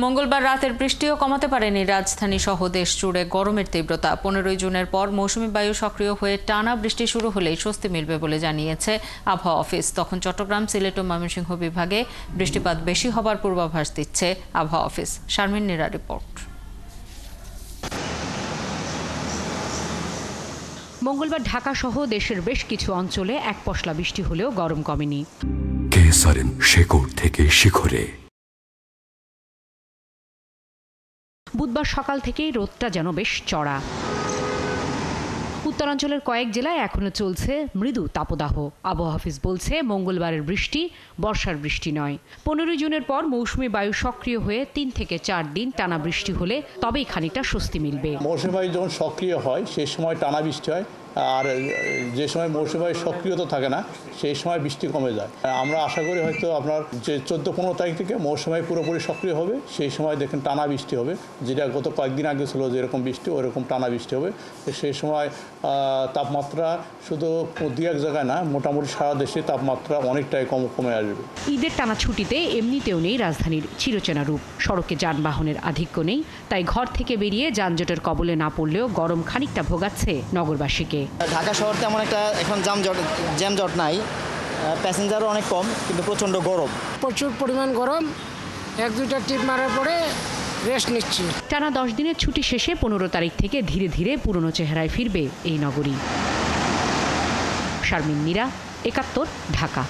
মঙ্গলবার রাতের বৃষ্টিও কমাতে পারেনি রাজধানী সহ দেশ জুড়ে গরমের তীব্রতা। 15 জুনের পর মৌসুমী বায়ু সক্রিয় হয়ে টানা বৃষ্টি শুরু হলেই স্বস্তি মিলবে বলে জানিয়েছে আবহাওয়া অফিস। তখন চট্টগ্রাম, সিলেট ও ময়মনসিংহ বিভাগে বৃষ্টিপাত বেশি হবার পূর্বাভাস দিচ্ছে আবহাওয়া অফিস। শারমিন নীরা রিপোর্ট। মঙ্গলবার ঢাকা সহ দেশের বেশ কিছু অঞ্চলে এক পশলা বৃষ্টি হলেও গরম কমেনি। কেসারেন শেকড় থেকে শিখরে। বুধবার সকাল থেকেই রোদটা যেন বেশ চড়া। উত্তরাঞ্চলের কয়েক জেলায় এখনো চলছে মৃদু তাপদাহ। আবহাওয়া অফিস বলছে, মঙ্গলবারের বৃষ্টি বর্ষার বৃষ্টি নয়। 15 জুনের পর মৌসুমী বায়ু সক্রিয় হয়ে 3 থেকে 4 দিন টানা বৃষ্টি হলে তবেই খানিকটা স্বস্তি মিলবে। মৌসুমী বায়ু যখন সক্রিয় হয় সেই সময় টানা বৃষ্টি হয়, আর যে সময় মৌসুমী বায়ু সক্রিয়তা থাকে না সেই সময় বৃষ্টি কমে যায়। আমরা আশা করি হয়তো আপনার যে 14-15 তারিখ থেকে মৌসুমী বায়ু পুরোপুরি সক্রিয় হবে, সেই সময় দেখেন টানা বৃষ্টি হবে, যেটা গত কয়েকদিন আগে ছিল যেরকম বৃষ্টি ওরকম টানা বৃষ্টি হবে। সেই সময় তাপমাত্রা শুধু 2-1 জায়গায় না, মোটামুটি সারা দেশে তাপমাত্রা অনেকটাই কমে আসবে। ঈদের টানা ছুটিতে এমনিতেও নেই রাজধানীর চিরচেনা রূপ। সড়কে যানবাহনের আধিক্য নেই, তাই ঘর থেকে বেরিয়ে যানজটের কবলে না পড়লেও গরম খানিকটা ভোগাচ্ছে নগরবাসীকে। ঢাকা শহর তেমন একটা এখন জ্যামজট নাই, প্যাসেঞ্জারও অনেক কম, কিন্তু প্রচণ্ড গরম, প্রচুর পরিমাণ গরম। 1-2টা টিপ মারার পরে রেস্ট নিচ্ছি। টানা 10 দিনের ছুটি শেষে 15 তারিখ থেকে ধীরে ধীরে পুরনো চেহারায় ফিরবে এই নগরী। শারমিন নীরা, 71, ঢাকা।